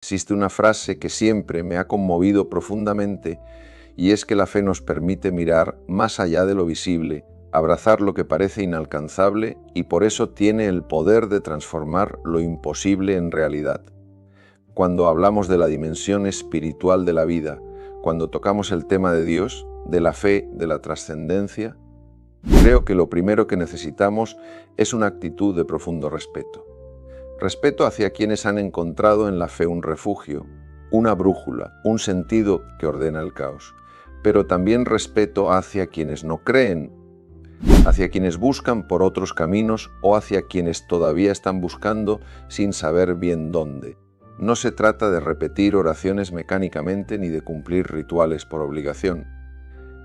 Existe una frase que siempre me ha conmovido profundamente y es que la fe nos permite mirar más allá de lo visible, abrazar lo que parece inalcanzable y por eso tiene el poder de transformar lo imposible en realidad. Cuando hablamos de la dimensión espiritual de la vida, cuando tocamos el tema de Dios, de la fe, de la trascendencia, creo que lo primero que necesitamos es una actitud de profundo respeto. Respeto hacia quienes han encontrado en la fe un refugio, una brújula, un sentido que ordena el caos, pero también respeto hacia quienes no creen, hacia quienes buscan por otros caminos o hacia quienes todavía están buscando sin saber bien dónde. No se trata de repetir oraciones mecánicamente ni de cumplir rituales por obligación.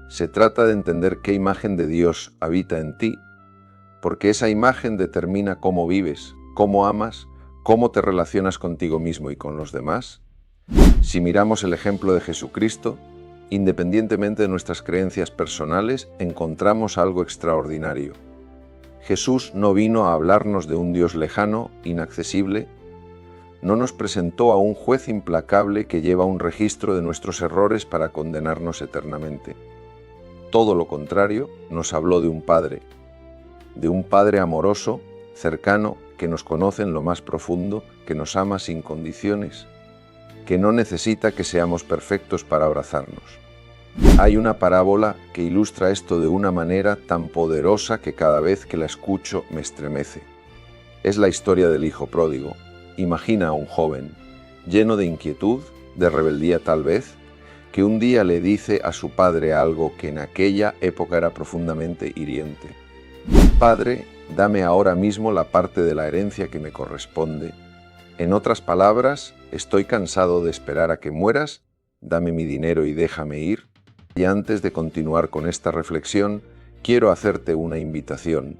Se trata de entender qué imagen de Dios habita en ti, porque esa imagen determina cómo vives, cómo amas, cómo te relacionas contigo mismo y con los demás. Si miramos el ejemplo de Jesucristo, independientemente de nuestras creencias personales, encontramos algo extraordinario. Jesús no vino a hablarnos de un Dios lejano, inaccesible. No nos presentó a un juez implacable que lleva un registro de nuestros errores para condenarnos eternamente. Todo lo contrario, nos habló de un Padre amoroso, cercano, que nos conoce en lo más profundo, que nos ama sin condiciones, que no necesita que seamos perfectos para abrazarnos. Hay una parábola que ilustra esto de una manera tan poderosa que cada vez que la escucho me estremece. Es la historia del hijo pródigo. Imagina a un joven, lleno de inquietud, de rebeldía tal vez, que un día le dice a su padre algo que en aquella época era profundamente hiriente. Padre, dame ahora mismo la parte de la herencia que me corresponde. En otras palabras, estoy cansado de esperar a que mueras, dame mi dinero y déjame ir. Y antes de continuar con esta reflexión, quiero hacerte una invitación.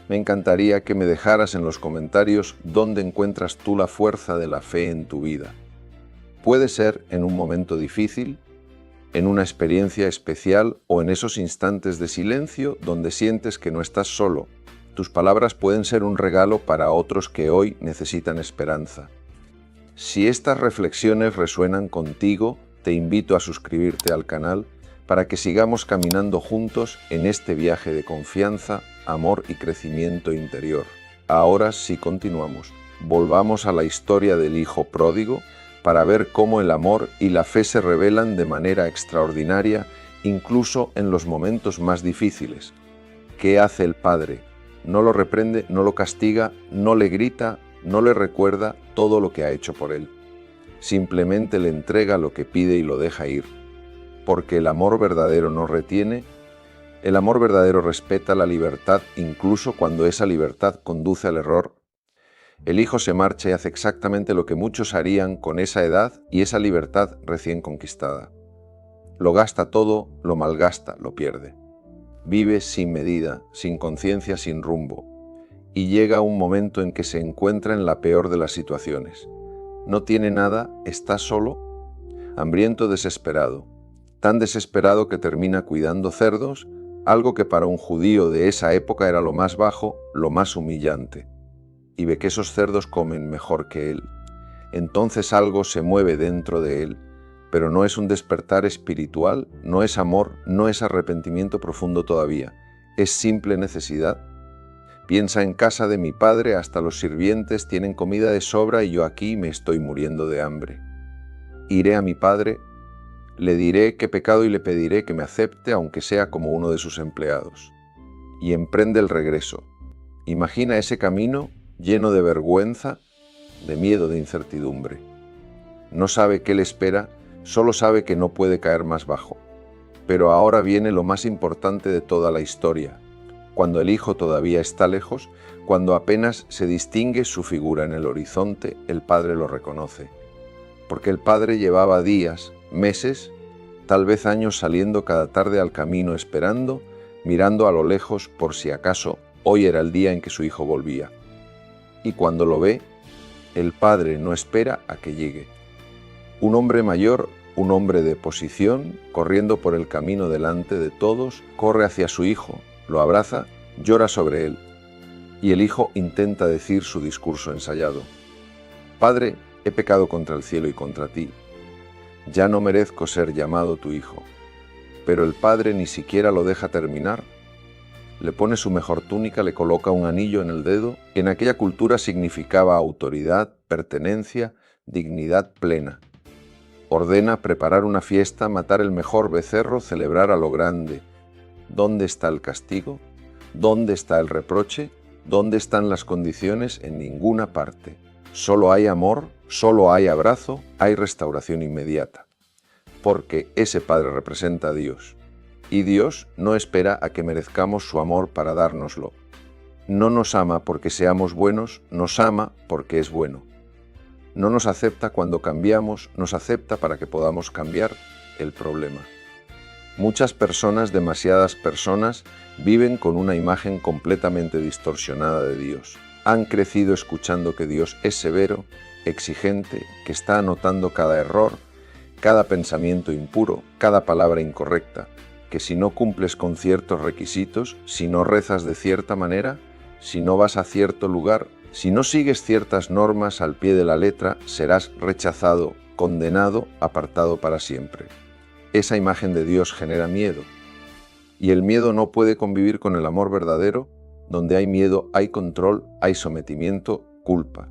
Me encantaría que me dejaras en los comentarios dónde encuentras tú la fuerza de la fe en tu vida. Puede ser en un momento difícil, en una experiencia especial o en esos instantes de silencio donde sientes que no estás solo. Tus palabras pueden ser un regalo para otros que hoy necesitan esperanza. Si estas reflexiones resuenan contigo, te invito a suscribirte al canal para que sigamos caminando juntos en este viaje de confianza, amor y crecimiento interior. Ahora sí continuamos. Volvamos a la historia del hijo pródigo para ver cómo el amor y la fe se revelan de manera extraordinaria, incluso en los momentos más difíciles. ¿Qué hace el padre? No lo reprende, no lo castiga, no le grita, no le recuerda todo lo que ha hecho por él. Simplemente le entrega lo que pide y lo deja ir. Porque el amor verdadero no retiene, el amor verdadero respeta la libertad incluso cuando esa libertad conduce al error. El hijo se marcha y hace exactamente lo que muchos harían con esa edad y esa libertad recién conquistada. Lo gasta todo, lo malgasta, lo pierde. Vive sin medida, sin conciencia, sin rumbo. Y llega un momento en que se encuentra en la peor de las situaciones. No tiene nada, está solo, hambriento, desesperado. Tan desesperado que termina cuidando cerdos, algo que para un judío de esa época era lo más bajo, lo más humillante. Y ve que esos cerdos comen mejor que él. Entonces algo se mueve dentro de él, pero no es un despertar espiritual, no es amor, no es arrepentimiento profundo todavía, es simple necesidad. Piensa en casa de mi padre, hasta los sirvientes tienen comida de sobra y yo aquí me estoy muriendo de hambre. Iré a mi padre, le diré qué pecado y le pediré que me acepte aunque sea como uno de sus empleados. Y emprende el regreso. Imagina ese camino lleno de vergüenza, de miedo, de incertidumbre. No sabe qué le espera, solo sabe que no puede caer más bajo. Pero ahora viene lo más importante de toda la historia. Cuando el hijo todavía está lejos, cuando apenas se distingue su figura en el horizonte, el padre lo reconoce. Porque el padre llevaba días, meses, tal vez años saliendo cada tarde al camino esperando, mirando a lo lejos por si acaso hoy era el día en que su hijo volvía. Y cuando lo ve, el padre no espera a que llegue. Un hombre mayor, un hombre de posición, corriendo por el camino delante de todos, corre hacia su hijo, lo abraza, llora sobre él. Y el hijo intenta decir su discurso ensayado. Padre, he pecado contra el cielo y contra ti. Ya no merezco ser llamado tu hijo. Pero el padre ni siquiera lo deja terminar. Le pone su mejor túnica, le coloca un anillo en el dedo, que en aquella cultura significaba autoridad, pertenencia, dignidad plena. Ordena preparar una fiesta, matar el mejor becerro, celebrar a lo grande. ¿Dónde está el castigo? ¿Dónde está el reproche? ¿Dónde están las condiciones? En ninguna parte. Solo hay amor, solo hay abrazo, hay restauración inmediata. Porque ese Padre representa a Dios. Y Dios no espera a que merezcamos su amor para dárnoslo. No nos ama porque seamos buenos, nos ama porque es bueno. No nos acepta cuando cambiamos, nos acepta para que podamos cambiar el problema. Muchas personas, demasiadas personas, viven con una imagen completamente distorsionada de Dios. Han crecido escuchando que Dios es severo, exigente, que está anotando cada error, cada pensamiento impuro, cada palabra incorrecta, que si no cumples con ciertos requisitos, si no rezas de cierta manera, si no vas a cierto lugar, si no sigues ciertas normas al pie de la letra, serás rechazado, condenado, apartado para siempre. Esa imagen de Dios genera miedo. Y el miedo no puede convivir con el amor verdadero. Donde hay miedo hay control, hay sometimiento, culpa.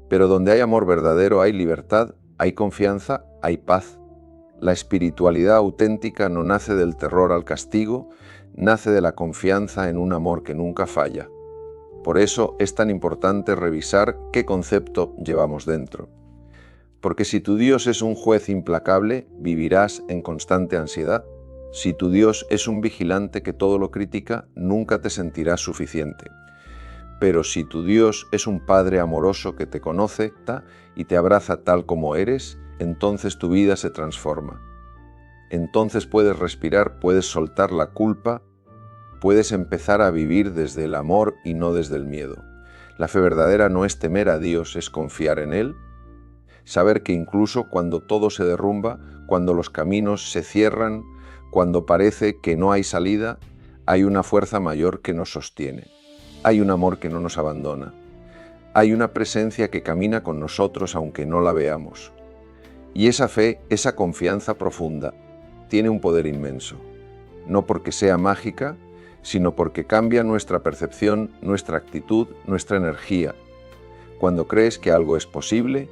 Pero donde hay amor verdadero hay libertad, hay confianza, hay paz. La espiritualidad auténtica no nace del terror al castigo, nace de la confianza en un amor que nunca falla. Por eso es tan importante revisar qué concepto llevamos dentro. Porque si tu Dios es un juez implacable, vivirás en constante ansiedad. Si tu Dios es un vigilante que todo lo critica, nunca te sentirás suficiente. Pero si tu Dios es un Padre amoroso que te conoce y te abraza tal como eres, entonces tu vida se transforma. Entonces puedes respirar, puedes soltar la culpa, puedes empezar a vivir desde el amor y no desde el miedo. La fe verdadera no es temer a Dios, es confiar en Él, saber que incluso cuando todo se derrumba, cuando los caminos se cierran, cuando parece que no hay salida, hay una fuerza mayor que nos sostiene. Hay un amor que no nos abandona. Hay una presencia que camina con nosotros aunque no la veamos. Y esa fe, esa confianza profunda, tiene un poder inmenso. No porque sea mágica, sino porque cambia nuestra percepción, nuestra actitud, nuestra energía. Cuando crees que algo es posible,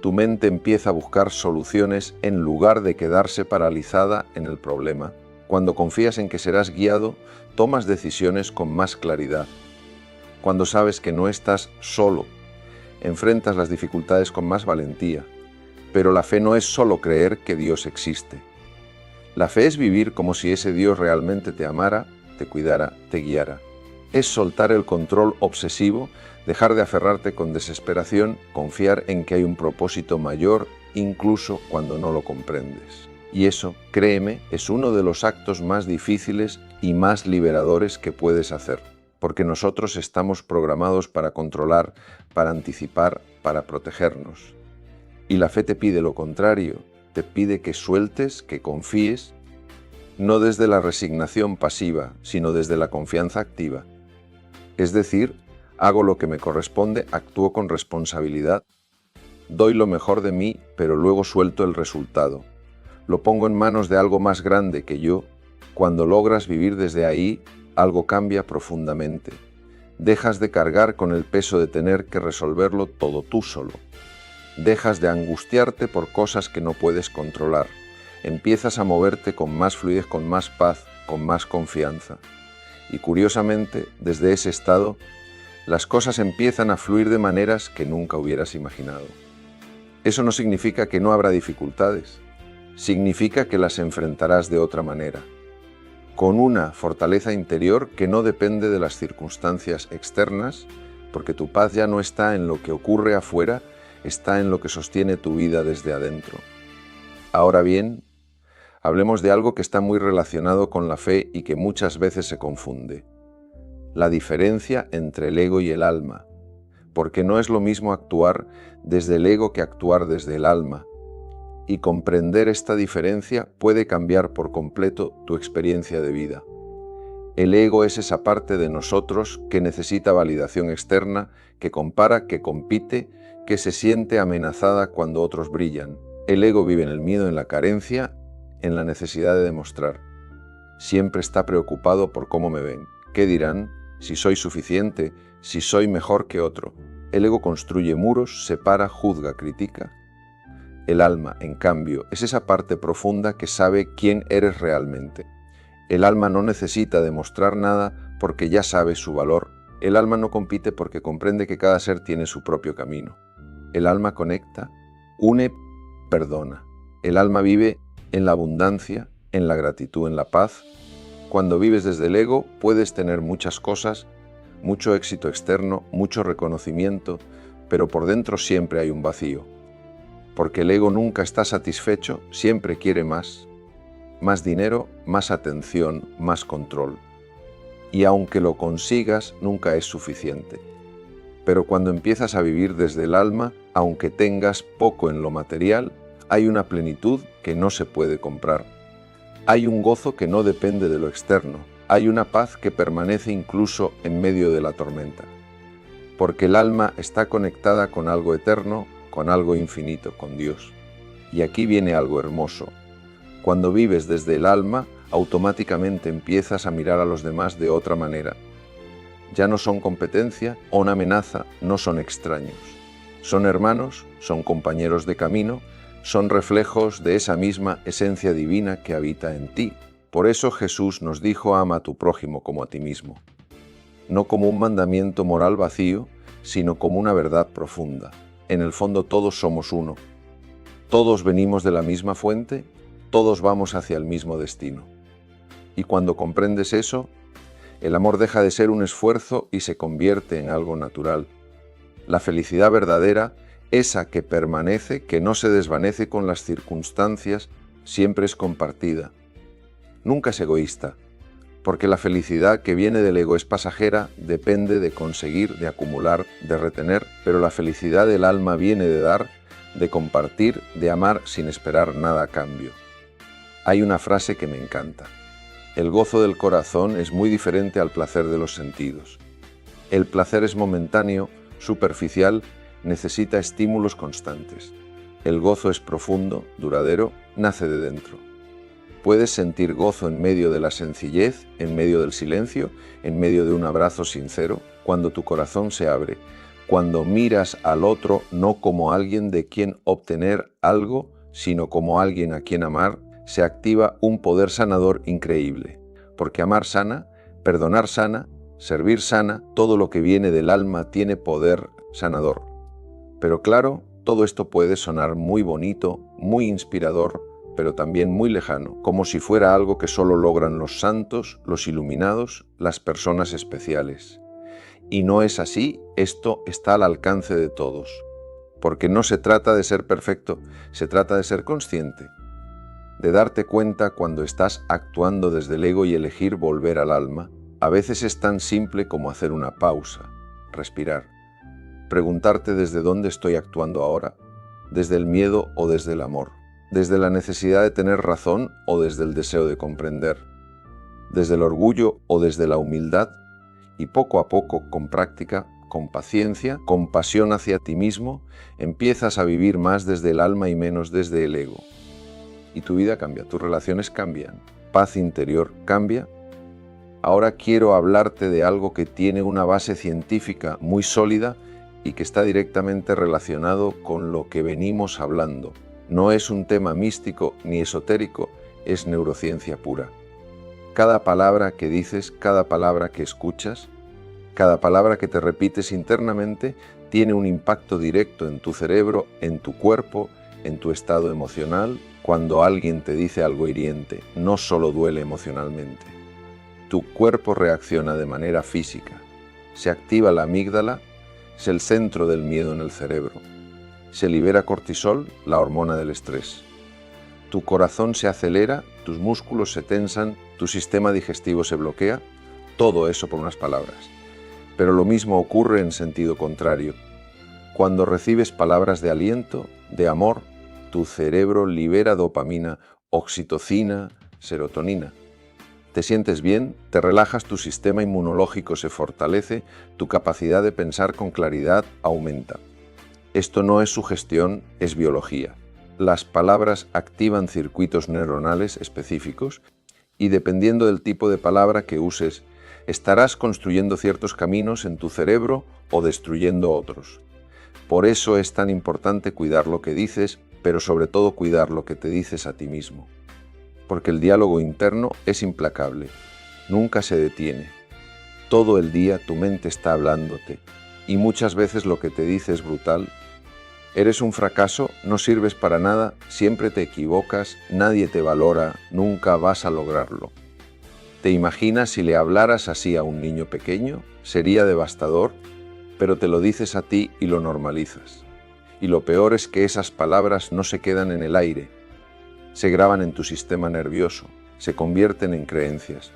tu mente empieza a buscar soluciones en lugar de quedarse paralizada en el problema. Cuando confías en que serás guiado, tomas decisiones con más claridad. Cuando sabes que no estás solo, enfrentas las dificultades con más valentía. Pero la fe no es solo creer que Dios existe. La fe es vivir como si ese Dios realmente te amara, te cuidara, te guiara. Es soltar el control obsesivo, dejar de aferrarte con desesperación, confiar en que hay un propósito mayor, incluso cuando no lo comprendes. Y eso, créeme, es uno de los actos más difíciles y más liberadores que puedes hacer. Porque nosotros estamos programados para controlar, para anticipar, para protegernos. Y la fe te pide lo contrario, te pide que sueltes, que confíes, no desde la resignación pasiva, sino desde la confianza activa. Es decir, hago lo que me corresponde, actúo con responsabilidad, doy lo mejor de mí, pero luego suelto el resultado. Lo pongo en manos de algo más grande que yo. Cuando logras vivir desde ahí, algo cambia profundamente. Dejas de cargar con el peso de tener que resolverlo todo tú solo. Dejas de angustiarte por cosas que no puedes controlar. Empiezas a moverte con más fluidez, con más paz, con más confianza. Y curiosamente, desde ese estado, las cosas empiezan a fluir de maneras que nunca hubieras imaginado. Eso no significa que no habrá dificultades. Significa que las enfrentarás de otra manera. Con una fortaleza interior que no depende de las circunstancias externas, porque tu paz ya no está en lo que ocurre afuera, está en lo que sostiene tu vida desde adentro. Ahora bien, hablemos de algo que está muy relacionado con la fe y que muchas veces se confunde. La diferencia entre el ego y el alma, porque no es lo mismo actuar desde el ego que actuar desde el alma. Y comprender esta diferencia puede cambiar por completo tu experiencia de vida. El ego es esa parte de nosotros que necesita validación externa, que compara, que compite, que se siente amenazada cuando otros brillan. El ego vive en el miedo, en la carencia, en la necesidad de demostrar. Siempre está preocupado por cómo me ven, qué dirán, si soy suficiente, si soy mejor que otro. El ego construye muros, separa, juzga, critica. El alma, en cambio, es esa parte profunda que sabe quién eres realmente. El alma no necesita demostrar nada porque ya sabe su valor. El alma no compite porque comprende que cada ser tiene su propio camino. El alma conecta, une, perdona. El alma vive en la abundancia, en la gratitud, en la paz. Cuando vives desde el ego, puedes tener muchas cosas, mucho éxito externo, mucho reconocimiento, pero por dentro siempre hay un vacío. Porque el ego nunca está satisfecho, siempre quiere más. Más dinero, más atención, más control. Y aunque lo consigas, nunca es suficiente. Pero cuando empiezas a vivir desde el alma, aunque tengas poco en lo material, hay una plenitud que no se puede comprar. Hay un gozo que no depende de lo externo. Hay una paz que permanece incluso en medio de la tormenta. Porque el alma está conectada con algo eterno, con algo infinito, con Dios. Y aquí viene algo hermoso. Cuando vives desde el alma, automáticamente empiezas a mirar a los demás de otra manera. Ya no son competencia o una amenaza, no son extraños. Son hermanos, son compañeros de camino, son reflejos de esa misma esencia divina que habita en ti. Por eso Jesús nos dijo: ama a tu prójimo como a ti mismo. No como un mandamiento moral vacío, sino como una verdad profunda. En el fondo todos somos uno. Todos venimos de la misma fuente, todos vamos hacia el mismo destino. Y cuando comprendes eso, el amor deja de ser un esfuerzo y se convierte en algo natural. La felicidad verdadera, esa que permanece, que no se desvanece con las circunstancias, siempre es compartida. Nunca es egoísta, porque la felicidad que viene del ego es pasajera, depende de conseguir, de acumular, de retener, pero la felicidad del alma viene de dar, de compartir, de amar sin esperar nada a cambio. Hay una frase que me encanta. El gozo del corazón es muy diferente al placer de los sentidos. El placer es momentáneo, superficial, necesita estímulos constantes. El gozo es profundo, duradero, nace de dentro. Puedes sentir gozo en medio de la sencillez, en medio del silencio, en medio de un abrazo sincero, cuando tu corazón se abre, cuando miras al otro no como alguien de quien obtener algo, sino como alguien a quien amar, se activa un poder sanador increíble. Porque amar sana, perdonar sana, servir sana, todo lo que viene del alma tiene poder sanador. Pero claro, todo esto puede sonar muy bonito, muy inspirador, pero también muy lejano, como si fuera algo que solo logran los santos, los iluminados, las personas especiales. Y no es así, esto está al alcance de todos. Porque no se trata de ser perfecto, se trata de ser consciente, de darte cuenta cuando estás actuando desde el ego y elegir volver al alma. A veces es tan simple como hacer una pausa, respirar, preguntarte desde dónde estoy actuando ahora, desde el miedo o desde el amor, desde la necesidad de tener razón o desde el deseo de comprender, desde el orgullo o desde la humildad, y poco a poco, con práctica, con paciencia, con pasión hacia ti mismo, empiezas a vivir más desde el alma y menos desde el ego. Y tu vida cambia, tus relaciones cambian, paz interior cambia. Ahora quiero hablarte de algo que tiene una base científica muy sólida y que está directamente relacionado con lo que venimos hablando. No es un tema místico ni esotérico, es neurociencia pura. Cada palabra que dices, cada palabra que escuchas, cada palabra que te repites internamente tiene un impacto directo en tu cerebro, en tu cuerpo, en tu estado emocional. Cuando alguien te dice algo hiriente, no solo duele emocionalmente. Tu cuerpo reacciona de manera física. Se activa la amígdala, es el centro del miedo en el cerebro. Se libera cortisol, la hormona del estrés. Tu corazón se acelera, tus músculos se tensan, tu sistema digestivo se bloquea. Todo eso por unas palabras. Pero lo mismo ocurre en sentido contrario. Cuando recibes palabras de aliento, de amor, tu cerebro libera dopamina, oxitocina, serotonina. Te sientes bien, te relajas, tu sistema inmunológico se fortalece, tu capacidad de pensar con claridad aumenta. Esto no es sugestión, es biología. Las palabras activan circuitos neuronales específicos y dependiendo del tipo de palabra que uses, estarás construyendo ciertos caminos en tu cerebro o destruyendo otros. Por eso es tan importante cuidar lo que dices, pero sobre todo cuidar lo que te dices a ti mismo. Porque el diálogo interno es implacable, nunca se detiene. Todo el día tu mente está hablándote y muchas veces lo que te dice es brutal. Eres un fracaso, no sirves para nada, siempre te equivocas, nadie te valora, nunca vas a lograrlo. ¿Te imaginas si le hablaras así a un niño pequeño? Sería devastador, pero te lo dices a ti y lo normalizas. Y lo peor es que esas palabras no se quedan en el aire, se graban en tu sistema nervioso, se convierten en creencias.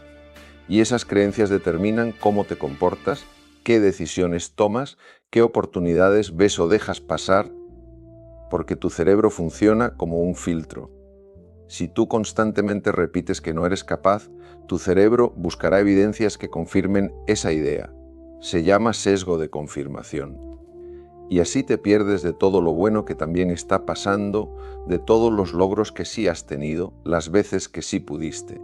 Y esas creencias determinan cómo te comportas, qué decisiones tomas, qué oportunidades ves o dejas pasar, porque tu cerebro funciona como un filtro. Si tú constantemente repites que no eres capaz, tu cerebro buscará evidencias que confirmen esa idea. Se llama sesgo de confirmación. Y así te pierdes de todo lo bueno que también está pasando, de todos los logros que sí has tenido, las veces que sí pudiste.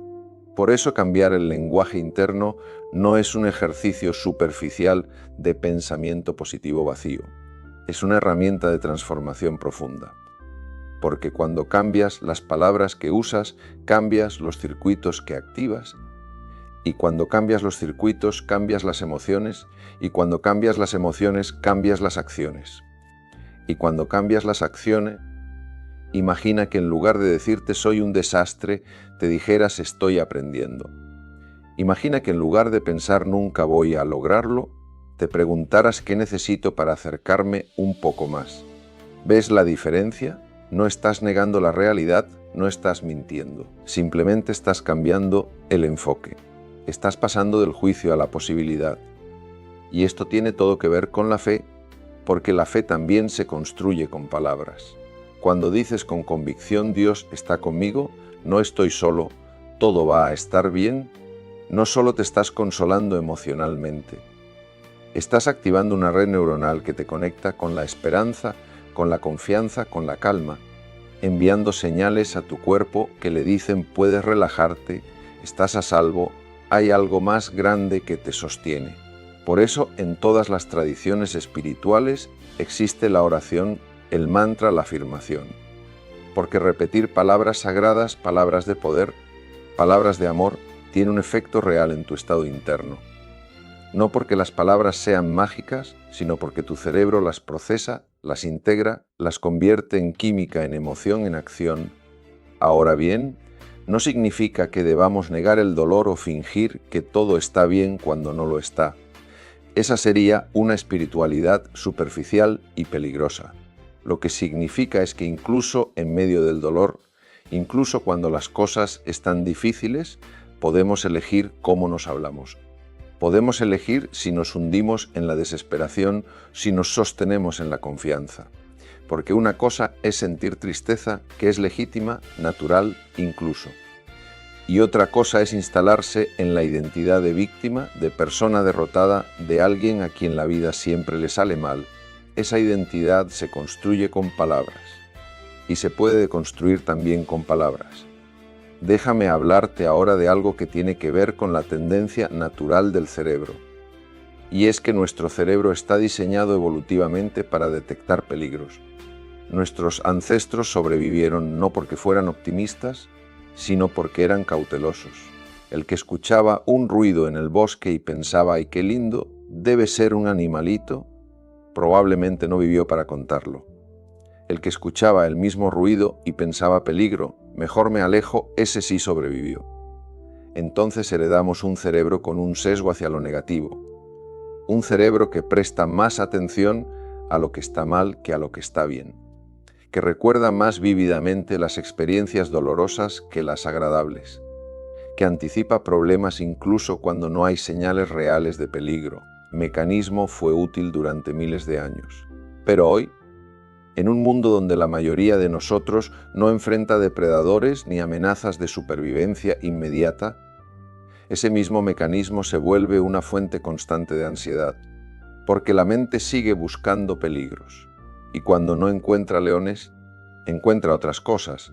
Por eso cambiar el lenguaje interno no es un ejercicio superficial de pensamiento positivo vacío. Es una herramienta de transformación profunda. Porque cuando cambias las palabras que usas, cambias los circuitos que activas. Y cuando cambias los circuitos, cambias las emociones. Y cuando cambias las emociones, cambias las acciones. Y cuando cambias las acciones, imagina que en lugar de decirte soy un desastre, te dijeras estoy aprendiendo. Imagina que en lugar de pensar nunca voy a lograrlo, te preguntaras qué necesito para acercarme un poco más. ¿Ves la diferencia? No estás negando la realidad, no estás mintiendo. Simplemente estás cambiando el enfoque. Estás pasando del juicio a la posibilidad. Y esto tiene todo que ver con la fe, porque la fe también se construye con palabras. Cuando dices con convicción Dios está conmigo, no estoy solo, todo va a estar bien, no solo te estás consolando emocionalmente. Estás activando una red neuronal que te conecta con la esperanza, con la confianza, con la calma, enviando señales a tu cuerpo que le dicen puedes relajarte, estás a salvo, hay algo más grande que te sostiene. Por eso en todas las tradiciones espirituales existe la oración, el mantra, la afirmación. Porque repetir palabras sagradas, palabras de poder, palabras de amor, tiene un efecto real en tu estado interno. No porque las palabras sean mágicas, sino porque tu cerebro las procesa, las integra, las convierte en química, en emoción, en acción. Ahora bien, no significa que debamos negar el dolor o fingir que todo está bien cuando no lo está. Esa sería una espiritualidad superficial y peligrosa. Lo que significa es que incluso en medio del dolor, incluso cuando las cosas están difíciles, podemos elegir cómo nos hablamos. Podemos elegir si nos hundimos en la desesperación, si nos sostenemos en la confianza. Porque una cosa es sentir tristeza, que es legítima, natural, incluso. Y otra cosa es instalarse en la identidad de víctima, de persona derrotada, de alguien a quien la vida siempre le sale mal. Esa identidad se construye con palabras. Y se puede construir también con palabras. Déjame hablarte ahora de algo que tiene que ver con la tendencia natural del cerebro. Y es que nuestro cerebro está diseñado evolutivamente para detectar peligros. Nuestros ancestros sobrevivieron no porque fueran optimistas, sino porque eran cautelosos. El que escuchaba un ruido en el bosque y pensaba ¡ay, qué lindo!, debe ser un animalito, probablemente no vivió para contarlo. El que escuchaba el mismo ruido y pensaba peligro, mejor me alejo, ese sí sobrevivió. Entonces heredamos un cerebro con un sesgo hacia lo negativo. Un cerebro que presta más atención a lo que está mal que a lo que está bien. Que recuerda más vívidamente las experiencias dolorosas que las agradables. Que anticipa problemas incluso cuando no hay señales reales de peligro. Mecanismo fue útil durante miles de años. Pero hoy, en un mundo donde la mayoría de nosotros no enfrenta depredadores ni amenazas de supervivencia inmediata, ese mismo mecanismo se vuelve una fuente constante de ansiedad, porque la mente sigue buscando peligros. y cuando no encuentra leones, encuentra otras cosas.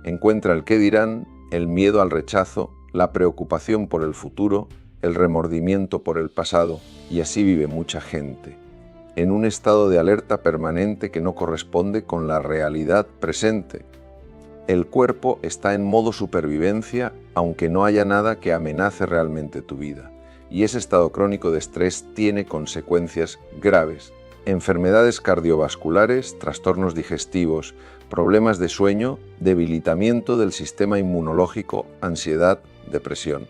Encuentra el qué dirán, el miedo al rechazo, la preocupación por el futuro, el remordimiento por el pasado, y así vive mucha gente, en un estado de alerta permanente que no corresponde con la realidad presente. El cuerpo está en modo supervivencia, aunque no haya nada que amenace realmente tu vida, y ese estado crónico de estrés tiene consecuencias graves. Enfermedades cardiovasculares, trastornos digestivos, problemas de sueño, debilitamiento del sistema inmunológico, ansiedad, depresión.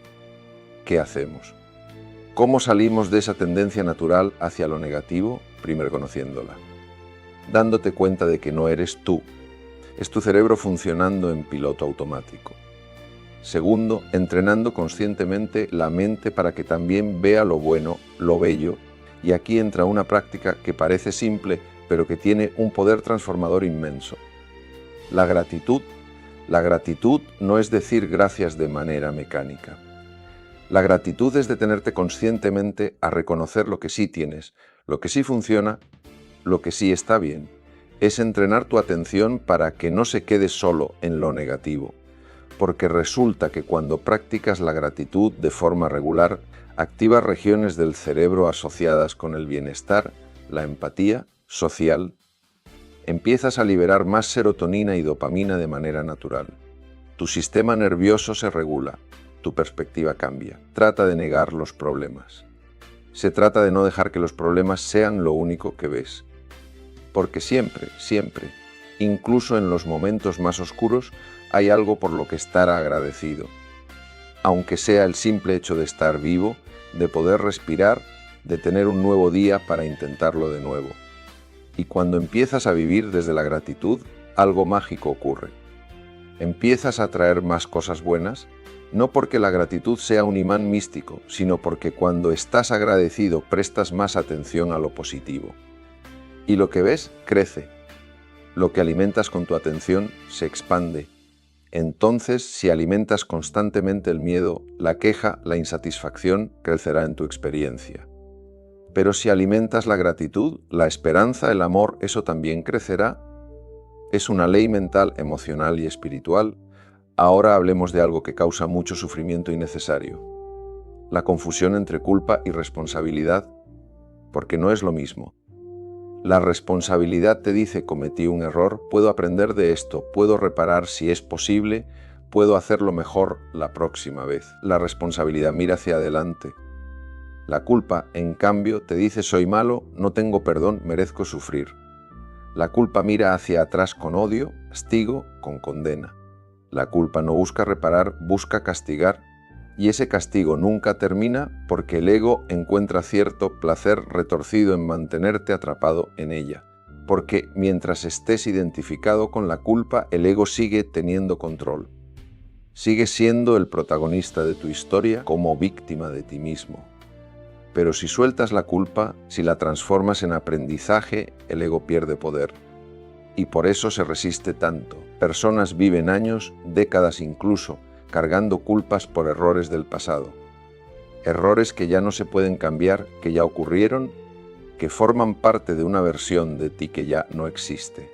¿Qué hacemos? ¿Cómo salimos de esa tendencia natural hacia lo negativo? Primero conociéndola, dándote cuenta de que no eres tú, es tu cerebro funcionando en piloto automático. Segundo, entrenando conscientemente la mente para que también vea lo bueno, lo bello, y aquí entra una práctica que parece simple, pero que tiene un poder transformador inmenso. La gratitud. La gratitud no es decir gracias de manera mecánica. La gratitud es detenerte conscientemente a reconocer lo que sí tienes, lo que sí funciona, lo que sí está bien. Es entrenar tu atención para que no se quede solo en lo negativo, porque resulta que cuando practicas la gratitud de forma regular, activas regiones del cerebro asociadas con el bienestar, la empatía social. Empiezas a liberar más serotonina y dopamina de manera natural. Tu sistema nervioso se regula, tu perspectiva cambia. Trata de negar los problemas. Se trata de no dejar que los problemas sean lo único que ves. Porque siempre, incluso en los momentos más oscuros, hay algo por lo que estar agradecido. Aunque sea el simple hecho de estar vivo, de poder respirar, de tener un nuevo día para intentarlo de nuevo. Y cuando empiezas a vivir desde la gratitud, algo mágico ocurre. Empiezas a atraer más cosas buenas, no porque la gratitud sea un imán místico, sino porque cuando estás agradecido prestas más atención a lo positivo. Y lo que ves crece. Lo que alimentas con tu atención se expande. Entonces, si alimentas constantemente el miedo, la queja, la insatisfacción, crecerá en tu experiencia. Pero si alimentas la gratitud, la esperanza, el amor, eso también crecerá. Es una ley mental, emocional y espiritual. Ahora hablemos de algo que causa mucho sufrimiento innecesario. La confusión entre culpa y responsabilidad, porque no es lo mismo. La responsabilidad te dice cometí un error, puedo aprender de esto, puedo reparar si es posible, puedo hacerlo mejor la próxima vez. La responsabilidad mira hacia adelante. La culpa, en cambio, te dice soy malo, no tengo perdón, merezco sufrir. La culpa mira hacia atrás con odio, castigo, con condena. La culpa no busca reparar, busca castigar. Y ese castigo nunca termina porque el ego encuentra cierto placer retorcido en mantenerte atrapado en ella. Porque mientras estés identificado con la culpa, el ego sigue teniendo control. Sigue siendo el protagonista de tu historia como víctima de ti mismo. Pero si sueltas la culpa, si la transformas en aprendizaje, el ego pierde poder. Y por eso se resiste tanto. Personas viven años, décadas incluso, cargando culpas por errores del pasado. Errores que ya no se pueden cambiar, que ya ocurrieron, que forman parte de una versión de ti que ya no existe.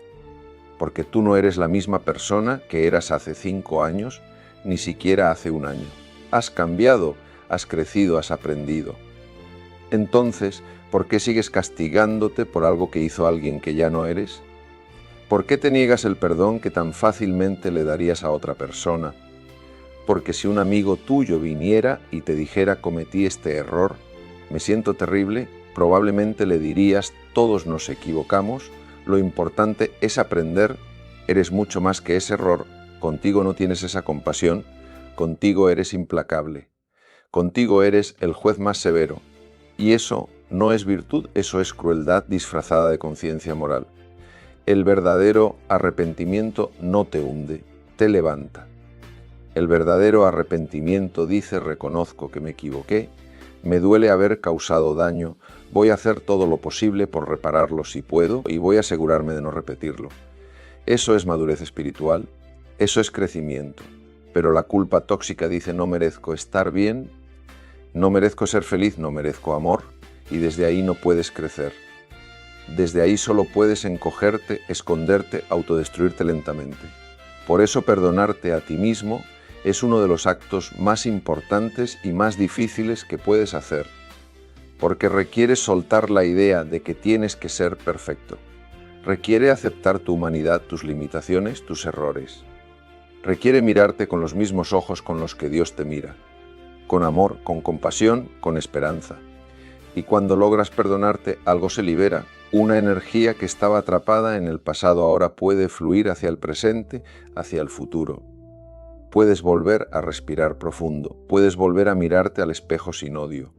Porque tú no eres la misma persona que eras hace 5 años, ni siquiera hace 1 año. Has cambiado, has crecido, has aprendido. Entonces, ¿por qué sigues castigándote por algo que hizo alguien que ya no eres? ¿Por qué te niegas el perdón que tan fácilmente le darías a otra persona? Porque si un amigo tuyo viniera y te dijera cometí este error, me siento terrible, probablemente le dirías todos nos equivocamos, lo importante es aprender, eres mucho más que ese error, contigo no tienes esa compasión, contigo eres implacable, contigo eres el juez más severo, y eso no es virtud, eso es crueldad disfrazada de conciencia moral. El verdadero arrepentimiento no te hunde, te levanta. El verdadero arrepentimiento dice reconozco que me equivoqué, me duele haber causado daño, voy a hacer todo lo posible por repararlo si puedo y voy a asegurarme de no repetirlo. Eso es madurez espiritual, eso es crecimiento. Pero la culpa tóxica dice no merezco estar bien, no merezco ser feliz, no merezco amor y desde ahí no puedes crecer. Desde ahí solo puedes encogerte, esconderte, autodestruirte lentamente. Por eso perdonarte a ti mismo es uno de los actos más importantes y más difíciles que puedes hacer, porque requiere soltar la idea de que tienes que ser perfecto. Requiere aceptar tu humanidad, tus limitaciones, tus errores. Requiere mirarte con los mismos ojos con los que Dios te mira, con amor, con compasión, con esperanza. Y cuando logras perdonarte, algo se libera. Una energía que estaba atrapada en el pasado ahora puede fluir hacia el presente, hacia el futuro. Puedes volver a respirar profundo, puedes volver a mirarte al espejo sin odio,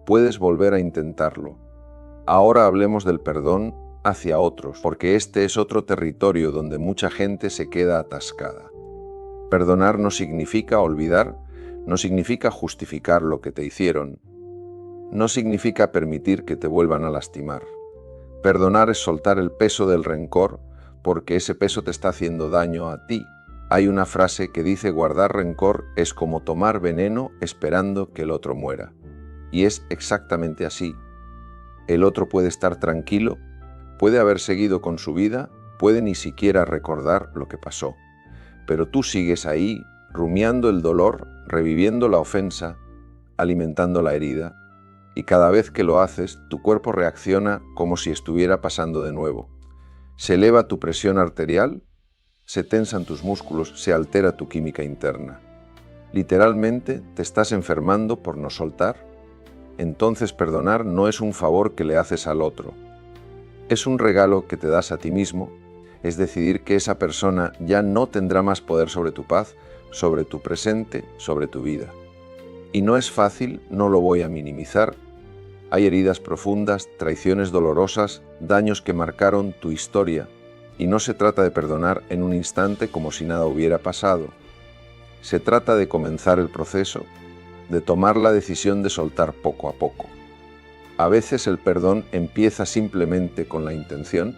puedes volver a intentarlo. Ahora hablemos del perdón hacia otros, porque este es otro territorio donde mucha gente se queda atascada. Perdonar no significa olvidar, no significa justificar lo que te hicieron, no significa permitir que te vuelvan a lastimar. Perdonar es soltar el peso del rencor, porque ese peso te está haciendo daño a ti. Hay una frase que dice: guardar rencor es como tomar veneno esperando que el otro muera. Y es exactamente así. El otro puede estar tranquilo, puede haber seguido con su vida, puede ni siquiera recordar lo que pasó. Pero tú sigues ahí, rumiando el dolor, reviviendo la ofensa, alimentando la herida. Y cada vez que lo haces, tu cuerpo reacciona como si estuviera pasando de nuevo. Se eleva tu presión arterial, se tensan tus músculos, se altera tu química interna. Literalmente te estás enfermando por no soltar. Entonces perdonar no es un favor que le haces al otro. Es un regalo que te das a ti mismo, es decidir que esa persona ya no tendrá más poder sobre tu paz, sobre tu presente, sobre tu vida. Y no es fácil, no lo voy a minimizar. Hay heridas profundas, traiciones dolorosas, daños que marcaron tu historia, y no se trata de perdonar en un instante como si nada hubiera pasado. Se trata de comenzar el proceso, de tomar la decisión de soltar poco a poco. A veces el perdón empieza simplemente con la intención,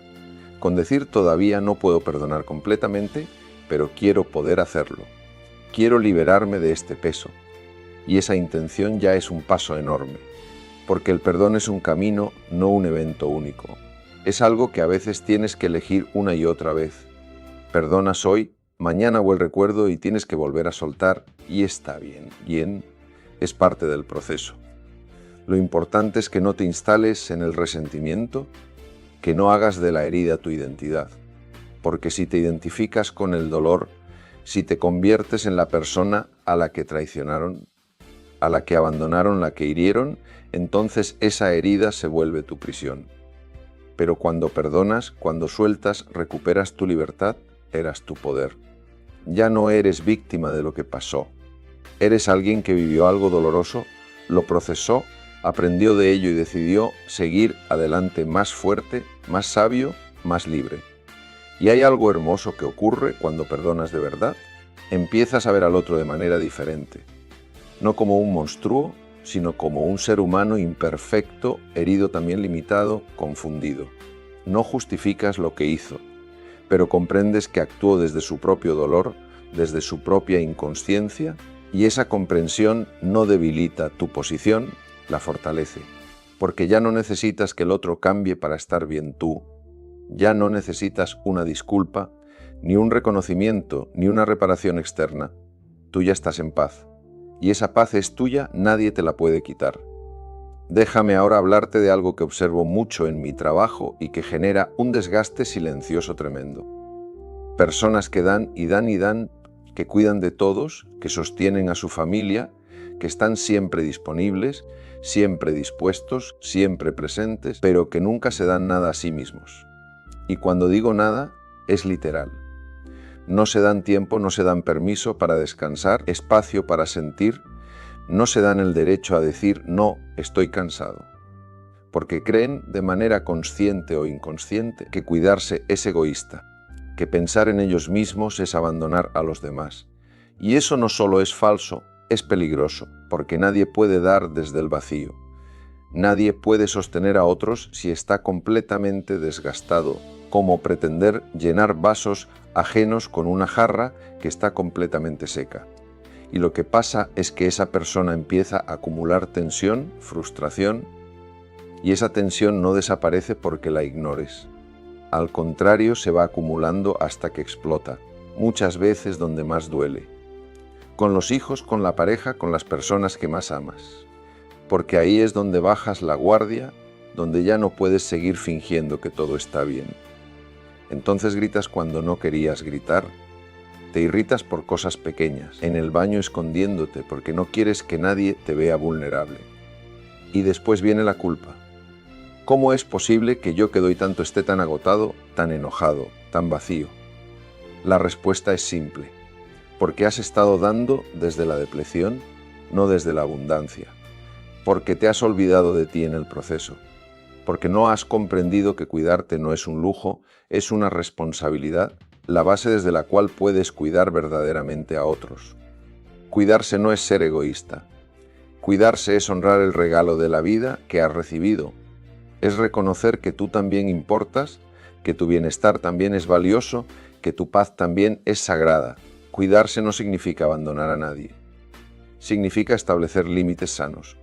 con decir: todavía no puedo perdonar completamente, pero quiero poder hacerlo. Quiero liberarme de este peso. Y esa intención ya es un paso enorme, porque el perdón es un camino, no un evento único. Es algo que a veces tienes que elegir una y otra vez. Perdonas hoy, mañana vuelve el recuerdo y tienes que volver a soltar, y está bien, es parte del proceso. Lo importante es que no te instales en el resentimiento, que no hagas de la herida tu identidad, porque si te identificas con el dolor, si te conviertes en la persona a la que traicionaron, a la que abandonaron, la que hirieron, entonces esa herida se vuelve tu prisión. Pero cuando perdonas, cuando sueltas, recuperas tu libertad, eras tu poder. Ya no eres víctima de lo que pasó. Eres alguien que vivió algo doloroso, lo procesó, aprendió de ello y decidió seguir adelante más fuerte, más sabio, más libre. Y hay algo hermoso que ocurre cuando perdonas de verdad. Empiezas a ver al otro de manera diferente. No como un monstruo, sino como un ser humano imperfecto, herido, también limitado, confundido. No justificas lo que hizo, pero comprendes que actuó desde su propio dolor, desde su propia inconsciencia, y esa comprensión no debilita tu posición, la fortalece, porque ya no necesitas que el otro cambie para estar bien tú. Ya no necesitas una disculpa, ni un reconocimiento, ni una reparación externa. Tú ya estás en paz. Y esa paz es tuya, nadie te la puede quitar. Déjame ahora hablarte de algo que observo mucho en mi trabajo y que genera un desgaste silencioso tremendo. Personas que dan y dan y dan, que cuidan de todos, que sostienen a su familia, que están siempre disponibles, siempre dispuestos, siempre presentes, pero que nunca se dan nada a sí mismos. Y cuando digo nada, es literal. No se dan tiempo, no se dan permiso para descansar, espacio para sentir, no se dan el derecho a decir: no, estoy cansado. Porque creen, de manera consciente o inconsciente, que cuidarse es egoísta, que pensar en ellos mismos es abandonar a los demás. Y eso no solo es falso, es peligroso, porque nadie puede dar desde el vacío. Nadie puede sostener a otros si está completamente desgastado, como pretender llenar vasos ajenos con una jarra que está completamente seca. Y lo que pasa es que esa persona empieza a acumular tensión, frustración, Y esa tensión no desaparece porque la ignores. Al contrario, se va acumulando hasta que explota, muchas veces donde más duele. Con los hijos, con la pareja, con las personas que más amas. Porque ahí es donde bajas la guardia, donde ya no puedes seguir fingiendo que todo está bien. Entonces gritas cuando no querías gritar. Te irritas por cosas pequeñas, en el baño escondiéndote porque no quieres que nadie te vea vulnerable. Y después viene la culpa. ¿Cómo es posible que yo que doy tanto esté tan agotado, tan enojado, tan vacío? La respuesta es simple. Porque has estado dando desde la depleción, no desde la abundancia. Porque te has olvidado de ti en el proceso. Porque no has comprendido que cuidarte no es un lujo, es una responsabilidad, la base desde la cual puedes cuidar verdaderamente a otros. Cuidarse no es ser egoísta. Cuidarse es honrar el regalo de la vida que has recibido. Es reconocer que tú también importas, que tu bienestar también es valioso, que tu paz también es sagrada. Cuidarse no significa abandonar a nadie. Significa establecer límites sanos.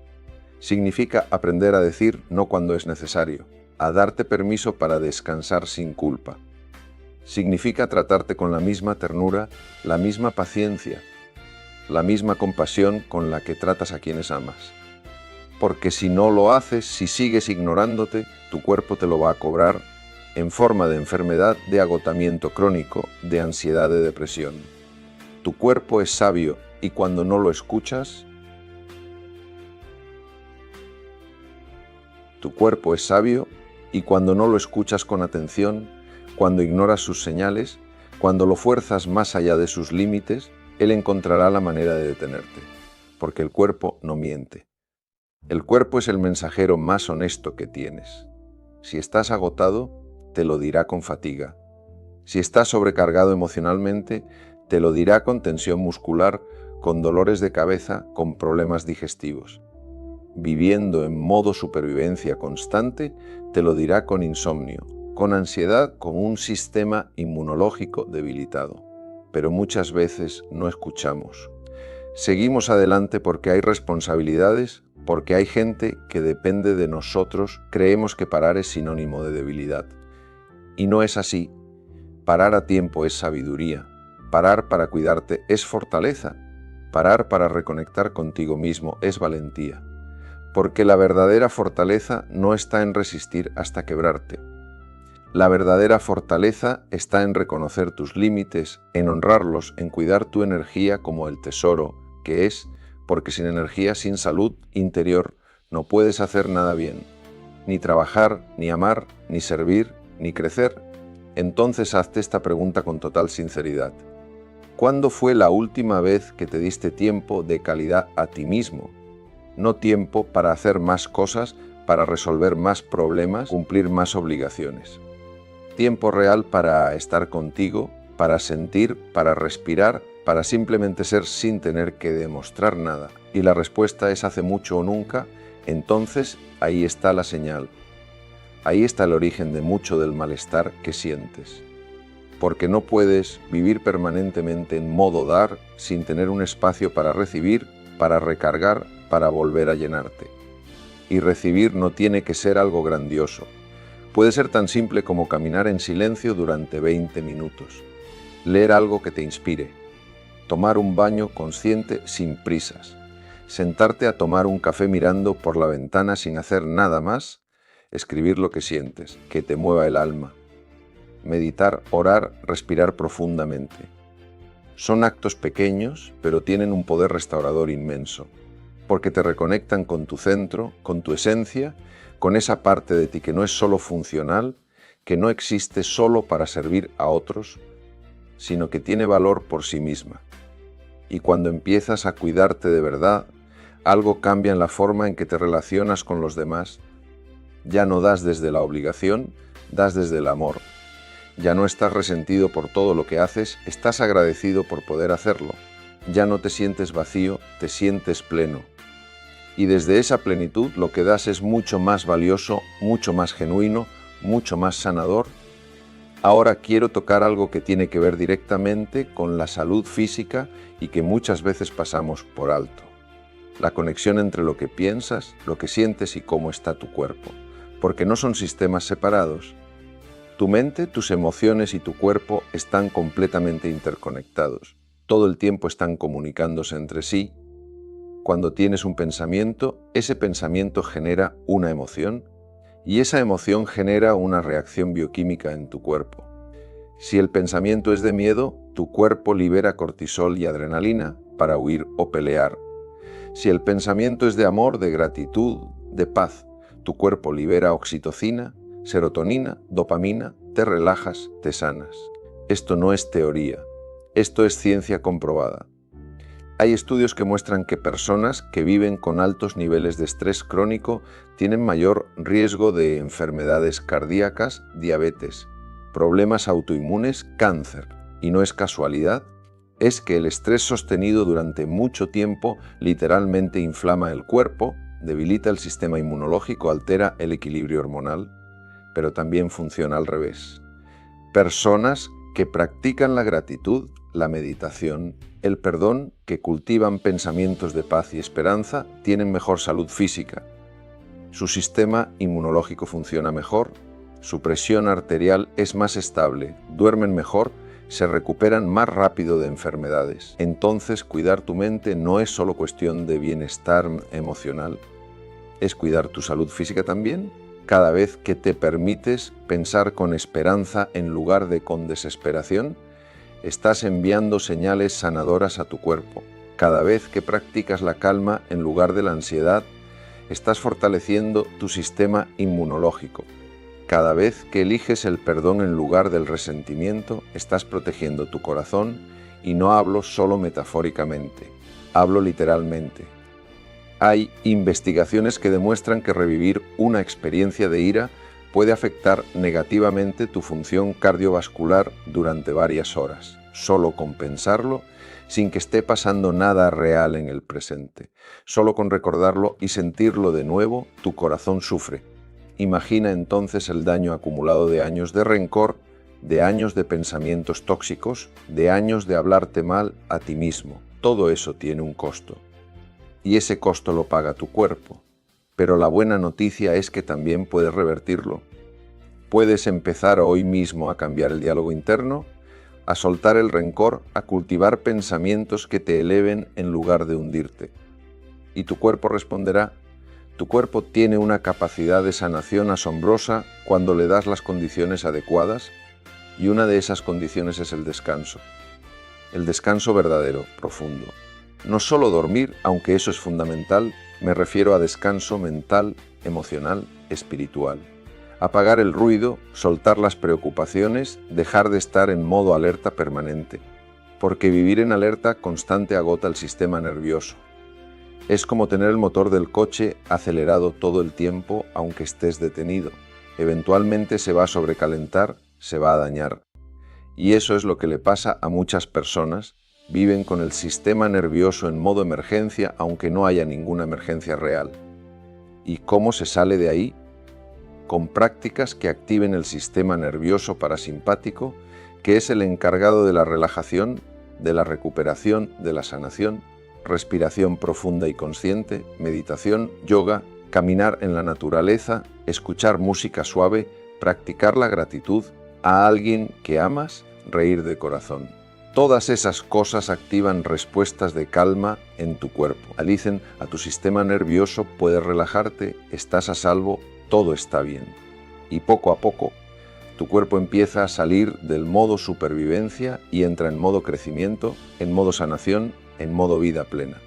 Significa aprender a decir no cuando es necesario, a darte permiso para descansar sin culpa. Significa tratarte con la misma ternura, la misma paciencia, la misma compasión con la que tratas a quienes amas. Porque si no lo haces, si sigues ignorándote, tu cuerpo te lo va a cobrar en forma de enfermedad, de agotamiento crónico, de ansiedad, de depresión. Tu cuerpo es sabio y cuando no lo escuchas, tu cuerpo es sabio y cuando no lo escuchas con atención, cuando ignoras sus señales, cuando lo fuerzas más allá de sus límites, él encontrará la manera de detenerte, porque el cuerpo no miente. El cuerpo es el mensajero más honesto que tienes. Si estás agotado, te lo dirá con fatiga. Si estás sobrecargado emocionalmente, te lo dirá con tensión muscular, con dolores de cabeza, con problemas digestivos. Viviendo en modo supervivencia constante, te lo dirá con insomnio, con ansiedad, con un sistema inmunológico debilitado. Pero muchas veces no escuchamos. Seguimos adelante porque hay responsabilidades, porque hay gente que depende de nosotros, creemos que parar es sinónimo de debilidad. Y no es así. Parar a tiempo es sabiduría. Parar para cuidarte es fortaleza. Parar para reconectar contigo mismo es valentía. Porque la verdadera fortaleza no está en resistir hasta quebrarte. La verdadera fortaleza está en reconocer tus límites, en honrarlos, en cuidar tu energía como el tesoro que es, porque sin energía, sin salud interior, no puedes hacer nada bien, ni trabajar, ni amar, ni servir, ni crecer. Entonces hazte esta pregunta con total sinceridad. ¿Cuándo fue la última vez que te diste tiempo de calidad a ti mismo? No tiempo para hacer más cosas, para resolver más problemas, cumplir más obligaciones. Tiempo real para estar contigo, para sentir, para respirar, para simplemente ser sin tener que demostrar nada. Y la respuesta es hace mucho o nunca, entonces ahí está la señal. Ahí está el origen de mucho del malestar que sientes. Porque no puedes vivir permanentemente en modo dar sin tener un espacio para recibir, para recargar, para volver a llenarte. Y recibir no tiene que ser algo grandioso. Puede ser tan simple como caminar en silencio durante 20 minutos. Leer algo que te inspire. Tomar un baño consciente sin prisas. Sentarte a tomar un café mirando por la ventana sin hacer nada más. Escribir lo que sientes, que te mueva el alma. Meditar, orar, respirar profundamente. Son actos pequeños, pero tienen un poder restaurador inmenso, porque te reconectan con tu centro, con tu esencia, con esa parte de ti que no es solo funcional, que no existe solo para servir a otros, sino que tiene valor por sí misma. Y cuando empiezas a cuidarte de verdad, algo cambia en la forma en que te relacionas con los demás. Ya no das desde la obligación, das desde el amor. Ya no estás resentido por todo lo que haces, estás agradecido por poder hacerlo. Ya no te sientes vacío, te sientes pleno. Y desde esa plenitud lo que das es mucho más valioso, mucho más genuino, mucho más sanador. Ahora quiero tocar algo que tiene que ver directamente con la salud física y que muchas veces pasamos por alto. La conexión entre lo que piensas, lo que sientes y cómo está tu cuerpo. porque no son sistemas separados. Tu mente, tus emociones y tu cuerpo están completamente interconectados. Todo el tiempo están comunicándose entre sí. Cuando tienes un pensamiento, ese pensamiento genera una emoción y esa emoción genera una reacción bioquímica en tu cuerpo. Si el pensamiento es de miedo, tu cuerpo libera cortisol y adrenalina para huir o pelear. Si el pensamiento es de amor, de gratitud, de paz, tu cuerpo libera oxitocina, serotonina, dopamina, te relajas, te sanas. Esto no es teoría, esto es ciencia comprobada. Hay estudios que muestran que personas que viven con altos niveles de estrés crónico tienen mayor riesgo de enfermedades cardíacas, diabetes, problemas autoinmunes, cáncer. Y no es casualidad, es que el estrés sostenido durante mucho tiempo literalmente inflama el cuerpo, debilita el sistema inmunológico, altera el equilibrio hormonal, pero también funciona al revés. Personas que practican la gratitud, la meditación, el perdón, que cultivan pensamientos de paz y esperanza, tienen mejor salud física. Su sistema inmunológico funciona mejor, su presión arterial es más estable, duermen mejor, se recuperan más rápido de enfermedades. Entonces, cuidar tu mente no es solo cuestión de bienestar emocional, es cuidar tu salud física también. Cada vez que te permites pensar con esperanza en lugar de con desesperación, estás enviando señales sanadoras a tu cuerpo. Cada vez que practicas la calma en lugar de la ansiedad, estás fortaleciendo tu sistema inmunológico. Cada vez que eliges el perdón en lugar del resentimiento, estás protegiendo tu corazón, y no hablo solo metafóricamente, hablo literalmente. Hay investigaciones que demuestran que revivir una experiencia de ira puede afectar negativamente tu función cardiovascular durante varias horas, solo con pensarlo, sin que esté pasando nada real en el presente. Solo con recordarlo y sentirlo de nuevo, tu corazón sufre. Imagina entonces el daño acumulado de años de rencor, de años de pensamientos tóxicos, de años de hablarte mal a ti mismo. Todo eso tiene un costo. Y ese costo lo paga tu cuerpo. Pero la buena noticia es que también puedes revertirlo. Puedes empezar hoy mismo a cambiar el diálogo interno, a soltar el rencor, a cultivar pensamientos que te eleven en lugar de hundirte. Y tu cuerpo responderá. Tu cuerpo tiene una capacidad de sanación asombrosa cuando le das las condiciones adecuadas, y una de esas condiciones es el descanso. El descanso verdadero, profundo. No solo dormir, aunque eso es fundamental, me refiero a descanso mental, emocional, espiritual. Apagar el ruido, soltar las preocupaciones, dejar de estar en modo alerta permanente. Porque vivir en alerta constante agota el sistema nervioso. Es como tener el motor del coche acelerado todo el tiempo aunque estés detenido. Eventualmente se va a sobrecalentar, se va a dañar. Y eso es lo que le pasa a muchas personas. Viven con el sistema nervioso en modo emergencia aunque no haya ninguna emergencia real. ¿Y cómo se sale de ahí? Con prácticas que activen el sistema nervioso parasimpático, que es el encargado de la relajación, de la recuperación, de la sanación, respiración profunda y consciente, meditación, yoga, caminar en la naturaleza, escuchar música suave, practicar la gratitud, a alguien que amas, reír de corazón. Todas esas cosas activan respuestas de calma en tu cuerpo. Alicen a tu sistema nervioso, puedes relajarte, estás a salvo, todo está bien. Y poco a poco, tu cuerpo empieza a salir del modo supervivencia y entra en modo crecimiento, en modo sanación, en modo vida plena.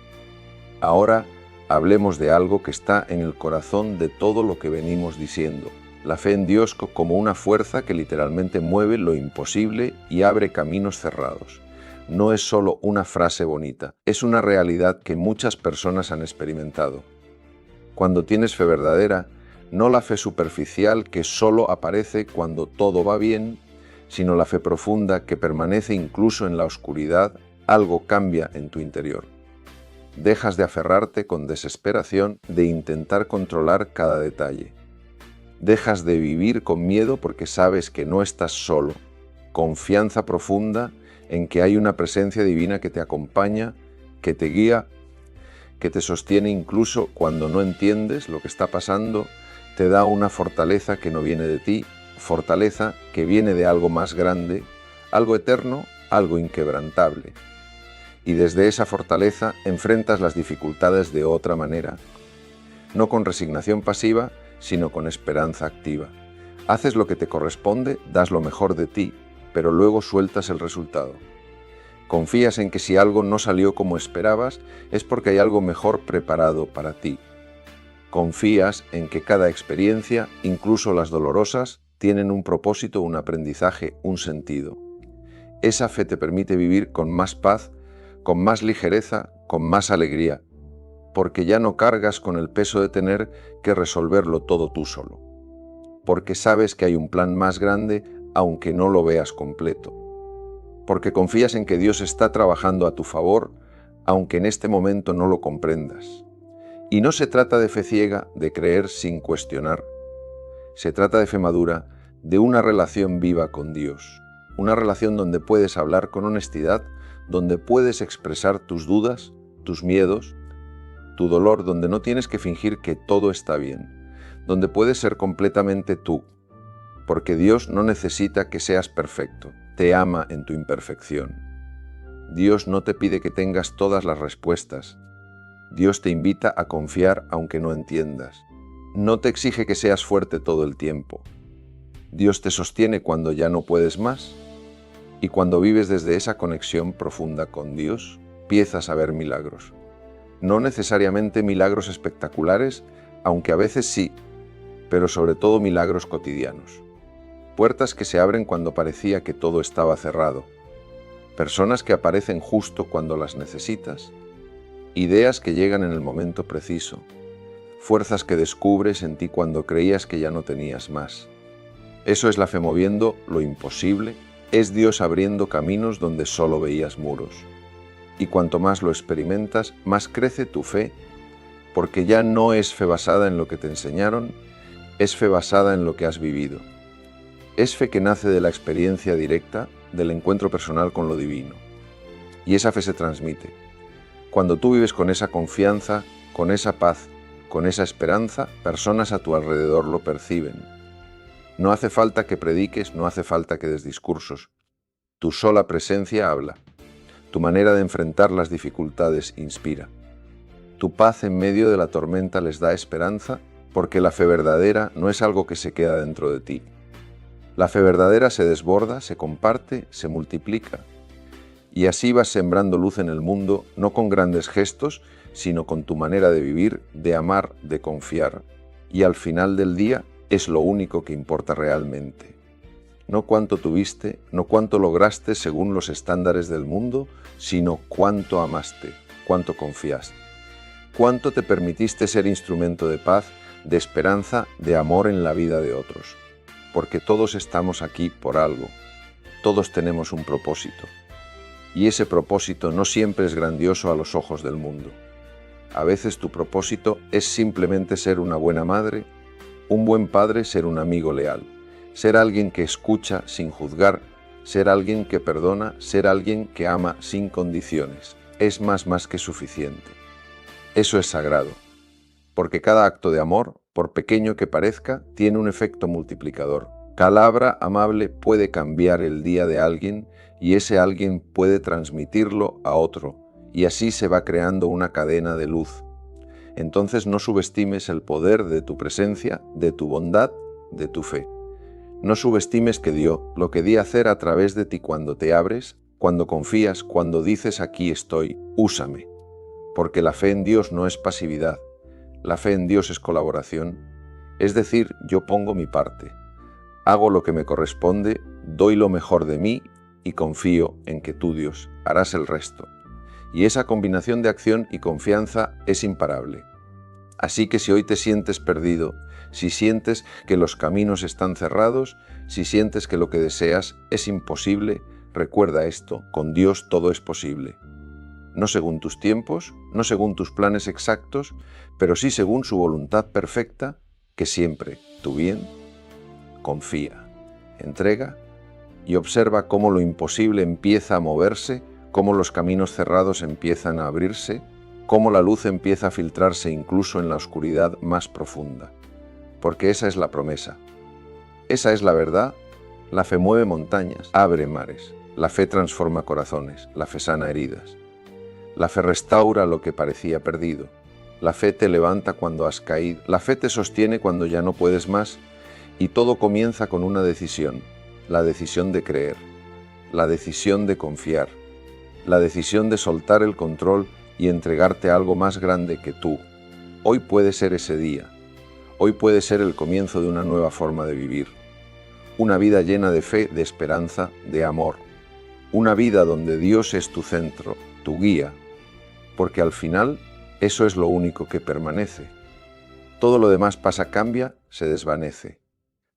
Ahora hablemos de algo que está en el corazón de todo lo que venimos diciendo. La fe en Dios como una fuerza que literalmente mueve lo imposible y abre caminos cerrados. No es solo una frase bonita, es una realidad que muchas personas han experimentado. Cuando tienes fe verdadera, no la fe superficial que solo aparece cuando todo va bien, sino la fe profunda que permanece incluso en la oscuridad, algo cambia en tu interior. Dejas de aferrarte con desesperación, de intentar controlar cada detalle. Dejas de vivir con miedo porque sabes que no estás solo. Confianza profunda en que hay una presencia divina que te acompaña, que te guía, que te sostiene incluso cuando no entiendes lo que está pasando, te da una fortaleza que no viene de ti, fortaleza que viene de algo más grande, algo eterno, algo inquebrantable. Y desde esa fortaleza enfrentas las dificultades de otra manera, no con resignación pasiva, sino con esperanza activa. Haces lo que te corresponde, das lo mejor de ti, pero luego sueltas el resultado. Confías en que si algo no salió como esperabas, es porque hay algo mejor preparado para ti. Confías en que cada experiencia, incluso las dolorosas, tienen un propósito, un aprendizaje, un sentido. Esa fe te permite vivir con más paz, con más ligereza, con más alegría, porque ya no cargas con el peso de tener que resolverlo todo tú solo. Porque sabes que hay un plan más grande, aunque no lo veas completo. Porque confías en que Dios está trabajando a tu favor, aunque en este momento no lo comprendas. Y no se trata de fe ciega, de creer sin cuestionar. Se trata de fe madura, de una relación viva con Dios. Una relación donde puedes hablar con honestidad, donde puedes expresar tus dudas, tus miedos, tu dolor, donde no tienes que fingir que todo está bien, donde puedes ser completamente tú, porque Dios no necesita que seas perfecto, te ama en tu imperfección. Dios no te pide que tengas todas las respuestas. Dios te invita a confiar aunque no entiendas. No te exige que seas fuerte todo el tiempo. Dios te sostiene cuando ya no puedes más. Y cuando vives desde esa conexión profunda con Dios, empiezas a ver milagros. No necesariamente milagros espectaculares, aunque a veces sí, pero sobre todo milagros cotidianos. Puertas que se abren cuando parecía que todo estaba cerrado. Personas que aparecen justo cuando las necesitas. Ideas que llegan en el momento preciso. Fuerzas que descubres en ti cuando creías que ya no tenías más. Eso es la fe moviendo lo imposible. Es Dios abriendo caminos donde solo veías muros. Y cuanto más lo experimentas, más crece tu fe, porque ya no es fe basada en lo que te enseñaron, es fe basada en lo que has vivido. Es fe que nace de la experiencia directa, del encuentro personal con lo divino. Y esa fe se transmite. Cuando tú vives con esa confianza, con esa paz, con esa esperanza, personas a tu alrededor lo perciben. No hace falta que prediques, no hace falta que des discursos. Tu sola presencia habla. Tu manera de enfrentar las dificultades inspira. Tu paz en medio de la tormenta les da esperanza, porque la fe verdadera no es algo que se queda dentro de ti. La fe verdadera se desborda, se comparte, se multiplica. Y así vas sembrando luz en el mundo, no con grandes gestos, sino con tu manera de vivir, de amar, de confiar. Y al final del día es lo único que importa realmente. No cuánto tuviste, no cuánto lograste según los estándares del mundo, sino cuánto amaste, cuánto confiaste. Cuánto te permitiste ser instrumento de paz, de esperanza, de amor en la vida de otros. Porque todos estamos aquí por algo. Todos tenemos un propósito. Y ese propósito no siempre es grandioso a los ojos del mundo. A veces tu propósito es simplemente ser una buena madre, un buen padre, ser un amigo leal, ser alguien que escucha sin juzgar, ser alguien que perdona, ser alguien que ama sin condiciones. Es más que suficiente. Eso es sagrado, porque cada acto de amor, por pequeño que parezca, tiene un efecto multiplicador. Palabra amable puede cambiar el día de alguien y ese alguien puede transmitirlo a otro, y así se va creando una cadena de luz. Entonces no subestimes el poder de tu presencia, de tu bondad, de tu fe. No subestimes que Dios lo que di hacer a través de ti cuando te abres, cuando confías, cuando dices aquí estoy, úsame. Porque la fe en Dios no es pasividad, la fe en Dios es colaboración, es decir, yo pongo mi parte, hago lo que me corresponde, doy lo mejor de mí y confío en que tú, Dios, harás el resto. Y esa combinación de acción y confianza es imparable. Así que si hoy te sientes perdido, si sientes que los caminos están cerrados, si sientes que lo que deseas es imposible, recuerda esto, con Dios todo es posible. No según tus tiempos, no según tus planes exactos, pero sí según su voluntad perfecta, que siempre, tu bien, confía, entrega y observa cómo lo imposible empieza a moverse, cómo los caminos cerrados empiezan a abrirse, cómo la luz empieza a filtrarse incluso en la oscuridad más profunda. porque esa es la promesa. Esa es la verdad. La fe mueve montañas, abre mares. La fe transforma corazones, la fe sana heridas. La fe restaura lo que parecía perdido. La fe te levanta cuando has caído. La fe te sostiene cuando ya no puedes más. Y todo comienza con una decisión. La decisión de creer. La decisión de confiar. La decisión de soltar el control y entregarte a algo más grande que tú. Hoy puede ser ese día. Hoy puede ser el comienzo de una nueva forma de vivir. Una vida llena de fe, de esperanza, de amor. Una vida donde Dios es tu centro, tu guía. Porque al final, eso es lo único que permanece. Todo lo demás pasa, cambia, se desvanece.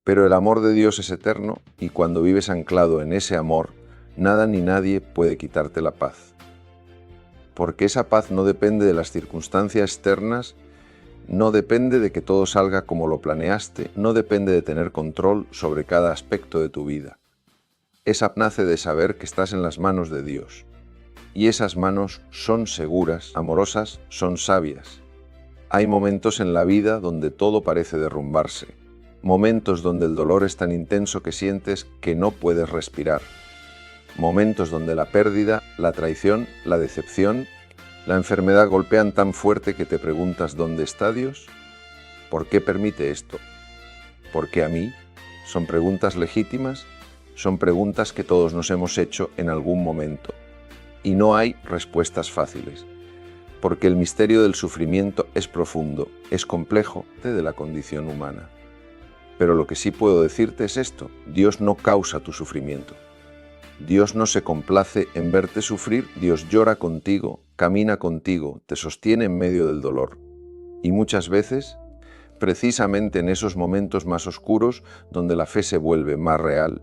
Pero el amor de Dios es eterno y cuando vives anclado en ese amor, nada ni nadie puede quitarte la paz. Porque esa paz no depende de las circunstancias externas, no depende de que todo salga como lo planeaste, no depende de tener control sobre cada aspecto de tu vida. Esa nace de saber que estás en las manos de Dios. Y esas manos son seguras, amorosas, son sabias. Hay momentos en la vida donde todo parece derrumbarse. Momentos donde el dolor es tan intenso que sientes que no puedes respirar. Momentos donde la pérdida, la traición, la decepción, la enfermedad golpean tan fuerte que te preguntas ¿dónde está Dios? ¿Por qué permite esto? ¿Por qué a mí? ¿Son preguntas legítimas? Son preguntas que todos nos hemos hecho en algún momento. Y no hay respuestas fáciles. Porque el misterio del sufrimiento es profundo, es complejo de la condición humana. Pero lo que sí puedo decirte es esto: Dios no causa tu sufrimiento. Dios no se complace en verte sufrir, Dios llora contigo, camina contigo, te sostiene en medio del dolor. Y muchas veces, precisamente en esos momentos más oscuros, donde la fe se vuelve más real.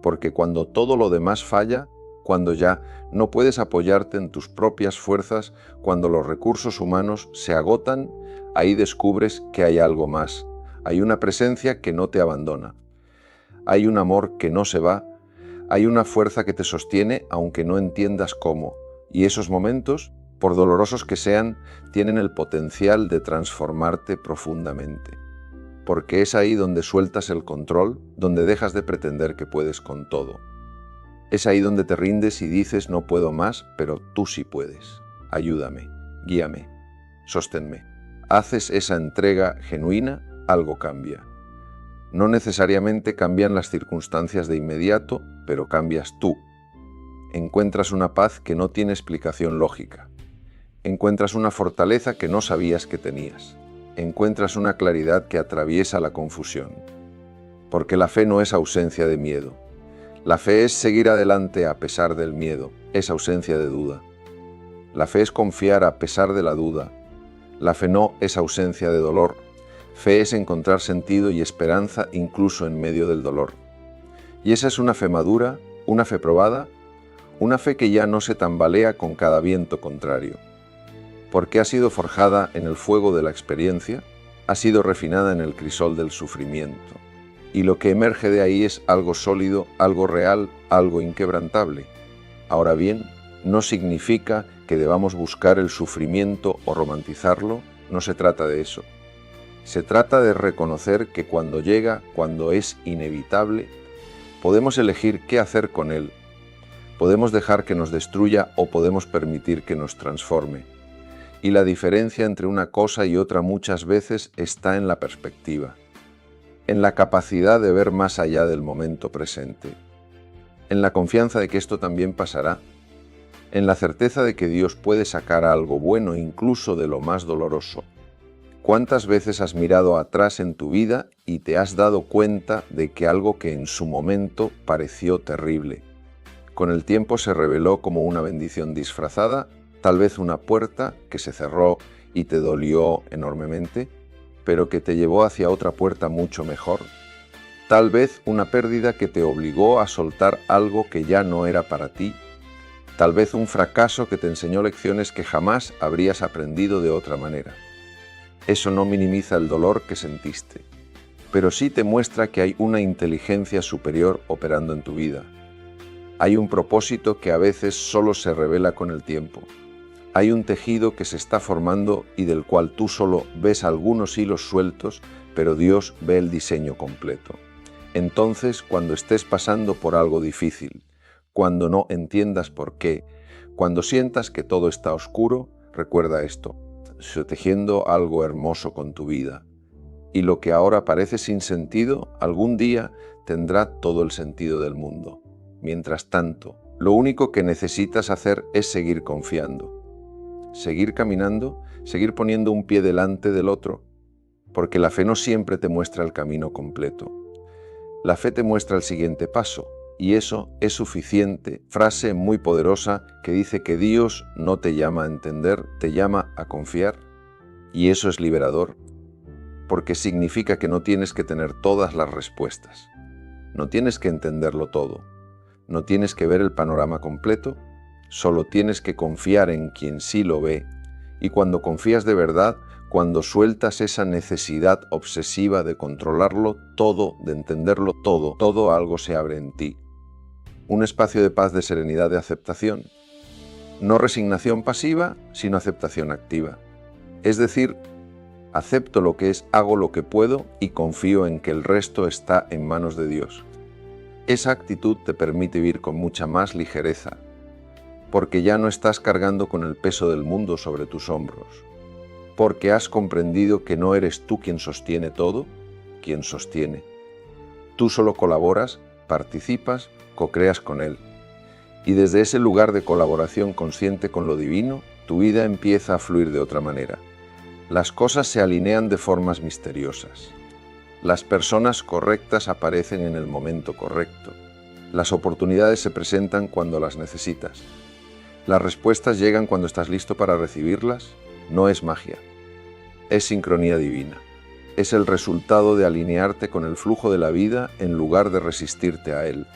Porque cuando todo lo demás falla, cuando ya no puedes apoyarte en tus propias fuerzas, cuando los recursos humanos se agotan, ahí descubres que hay algo más. Hay una presencia que no te abandona. Hay un amor que no se va. Hay una fuerza que te sostiene aunque no entiendas cómo. Y esos momentos, por dolorosos que sean, tienen el potencial de transformarte profundamente. Porque es ahí donde sueltas el control, donde dejas de pretender que puedes con todo. Es ahí donde te rindes y dices no puedo más, pero tú sí puedes. Ayúdame, guíame, sosténme. Haces esa entrega genuina, algo cambia. No necesariamente cambian las circunstancias de inmediato, pero cambias tú. Encuentras una paz que no tiene explicación lógica. Encuentras una fortaleza que no sabías que tenías. Encuentras una claridad que atraviesa la confusión. Porque la fe no es ausencia de miedo. La fe es seguir adelante a pesar del miedo, es ausencia de duda. La fe es confiar a pesar de la duda. La fe no es ausencia de dolor. Fe es encontrar sentido y esperanza incluso en medio del dolor. Y esa es una fe madura, una fe probada, una fe que ya no se tambalea con cada viento contrario. Porque ha sido forjada en el fuego de la experiencia, ha sido refinada en el crisol del sufrimiento. Y lo que emerge de ahí es algo sólido, algo real, algo inquebrantable. Ahora bien, no significa que debamos buscar el sufrimiento o romantizarlo, no se trata de eso. Se trata de reconocer que cuando llega, cuando es inevitable, podemos elegir qué hacer con él. Podemos dejar que nos destruya o podemos permitir que nos transforme. Y la diferencia entre una cosa y otra muchas veces está en la perspectiva, en la capacidad de ver más allá del momento presente, en la confianza de que esto también pasará, en la certeza de que Dios puede sacar algo bueno incluso de lo más doloroso. ¿Cuántas veces has mirado atrás en tu vida y te has dado cuenta de que algo que en su momento pareció terrible, con el tiempo se reveló como una bendición disfrazada, tal vez una puerta que se cerró y te dolió enormemente, pero que te llevó hacia otra puerta mucho mejor? Tal vez una pérdida que te obligó a soltar algo que ya no era para ti. Tal vez un fracaso que te enseñó lecciones que jamás habrías aprendido de otra manera. Eso no minimiza el dolor que sentiste, pero sí te muestra que hay una inteligencia superior operando en tu vida. Hay un propósito que a veces solo se revela con el tiempo. Hay un tejido que se está formando y del cual tú solo ves algunos hilos sueltos, pero Dios ve el diseño completo. Entonces, cuando estés pasando por algo difícil, cuando no entiendas por qué, cuando sientas que todo está oscuro, recuerda esto: estoy tejiendo algo hermoso con tu vida. Y lo que ahora parece sin sentido, algún día tendrá todo el sentido del mundo. Mientras tanto, lo único que necesitas hacer es seguir confiando. Seguir caminando, seguir poniendo un pie delante del otro, porque la fe no siempre te muestra el camino completo. La fe te muestra el siguiente paso, y eso es suficiente. Frase muy poderosa que dice que Dios no te llama a entender, te llama a confiar, y eso es liberador, porque significa que no tienes que tener todas las respuestas, no tienes que entenderlo todo, no tienes que ver el panorama completo, solo tienes que confiar en quien sí lo ve, y cuando confías de verdad, cuando sueltas esa necesidad obsesiva de controlarlo todo, de entenderlo todo algo se abre en ti. Un espacio de paz, de serenidad, de aceptación. No resignación pasiva, sino aceptación activa. Es decir, acepto lo que es, hago lo que puedo y confío en que el resto está en manos de Dios. Esa actitud te permite vivir con mucha más ligereza, porque ya no estás cargando con el peso del mundo sobre tus hombros, porque has comprendido que no eres tú quien sostiene todo, quien sostiene. Tú solo colaboras, participas, co-creas con Él. Y desde ese lugar de colaboración consciente con lo divino, tu vida empieza a fluir de otra manera. Las cosas se alinean de formas misteriosas. Las personas correctas aparecen en el momento correcto. Las oportunidades se presentan cuando las necesitas. Las respuestas llegan cuando estás listo para recibirlas. No es magia, es sincronía divina. Es el resultado de alinearte con el flujo de la vida en lugar de resistirte a él.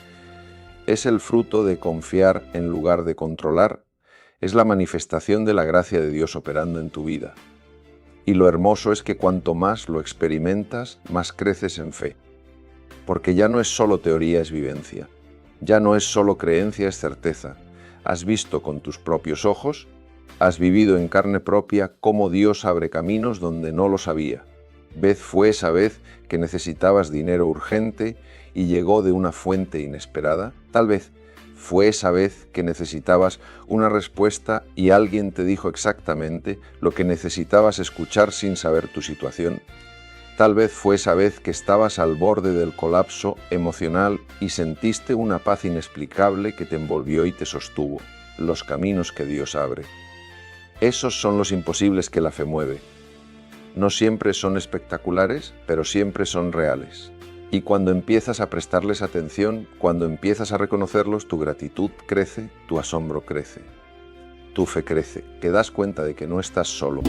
Es el fruto de confiar en lugar de controlar. Es la manifestación de la gracia de Dios operando en tu vida. Y lo hermoso es que cuanto más lo experimentas, más creces en fe. Porque ya no es solo teoría, es vivencia. Ya no es solo creencia, es certeza. Has visto con tus propios ojos, has vivido en carne propia cómo Dios abre caminos donde no los había. Fue esa vez que necesitabas dinero urgente y llegó de una fuente inesperada. Tal vez fue esa vez que necesitabas una respuesta y alguien te dijo exactamente lo que necesitabas escuchar sin saber tu situación. Tal vez fue esa vez que estabas al borde del colapso emocional y sentiste una paz inexplicable que te envolvió y te sostuvo. Los caminos que Dios abre. Esos son los imposibles que la fe mueve. No siempre son espectaculares, pero siempre son reales. Y cuando empiezas a prestarles atención, cuando empiezas a reconocerlos, tu gratitud crece, tu asombro crece, tu fe crece, te das cuenta de que no estás solo.